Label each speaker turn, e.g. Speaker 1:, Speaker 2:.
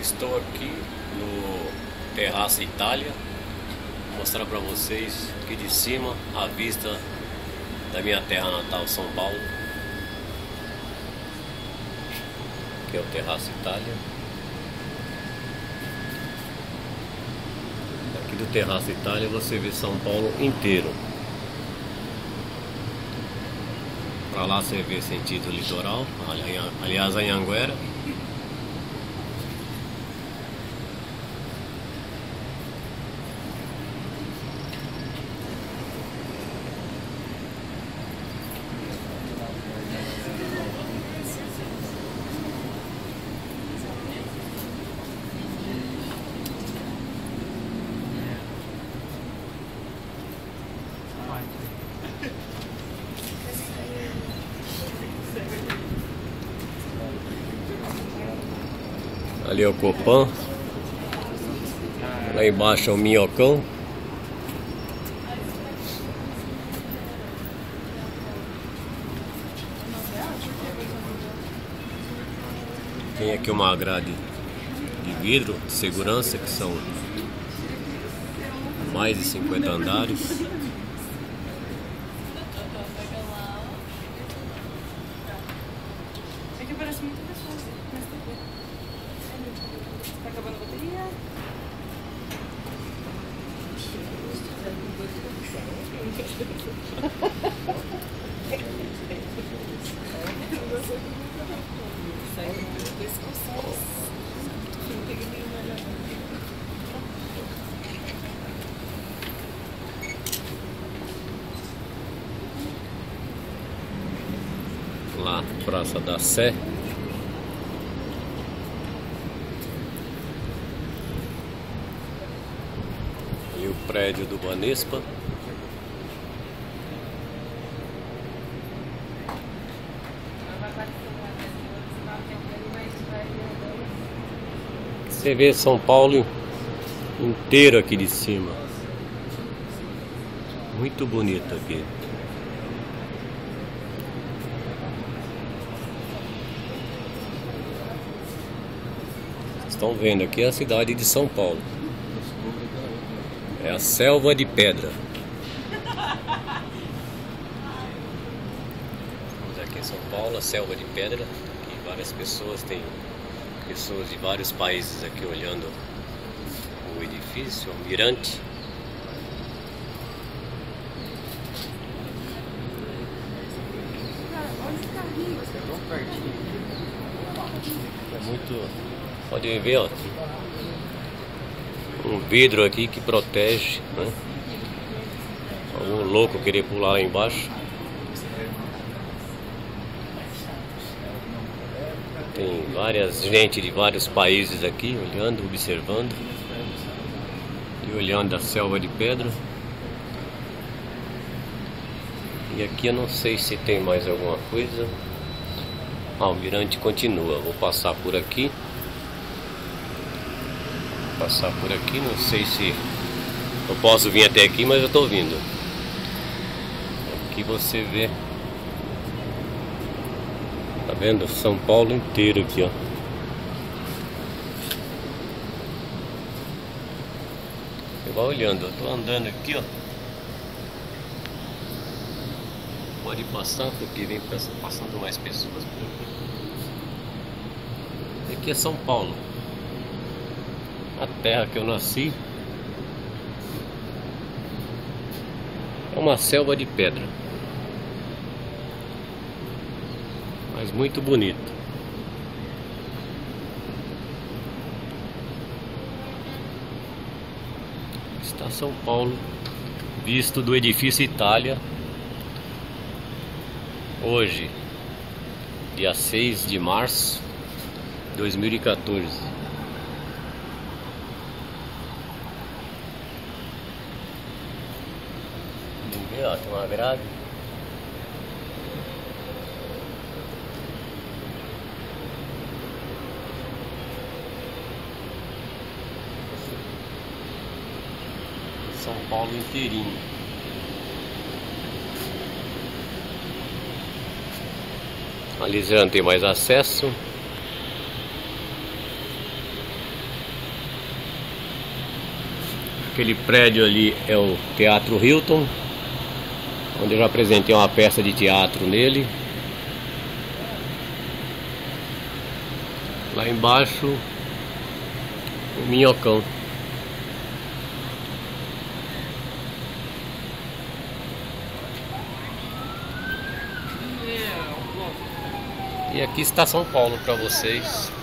Speaker 1: Estou aqui no Terraço Itália. Vou mostrar para vocês aqui de cima a vista da minha terra natal, São Paulo. Aqui é o Terraço Itália. Aqui do Terraço Itália você vê São Paulo inteiro. Para lá você vê sentido litoral, aliás, a Anhanguera. Ali é o Copan, lá embaixo é o Minhocão. Tem aqui uma grade de vidro de segurança, que são mais de 50 andares.
Speaker 2: Aqui parece muita pessoa, mas tá bem. Tá acabando a bateria?
Speaker 1: Lá, Praça da Sé. E o prédio do Banespa. Você vê São Paulo inteiro aqui de cima. Muito bonito aqui. Estão vendo aqui a cidade de São Paulo. É a selva de pedra. Estamos aqui em São Paulo, a selva de pedra. Aqui várias pessoas, tem pessoas de vários países aqui olhando o edifício, o mirante. É muito... Pode ver, ó, um vidro aqui que protege, né? Algum louco querer pular lá embaixo. Tem várias gente de vários países aqui olhando, observando e olhando a selva de pedra. E aqui eu não sei se tem mais alguma coisa. Ah, o mirante continua. Vou passar por aqui. Não sei se eu posso vir até aqui, mas eu tô vindo. Aqui você vê, tá vendo? São Paulo inteiro aqui, ó. Você vai olhando, eu tô andando aqui, ó. Pode passar, porque vem passando mais pessoas. Aqui é São Paulo, a terra que eu nasci. É uma selva de pedra, mas muito bonito. Está São Paulo, visto do edifício Itália. Hoje, dia 6 de março de 2014. Ó, tem uma grade. São Paulo inteirinho. Ali já não tem mais acesso. Aquele prédio ali é o Teatro Hilton, onde eu já apresentei uma peça de teatro nele. Lá embaixo, o Minhocão. E aqui está São Paulo para vocês.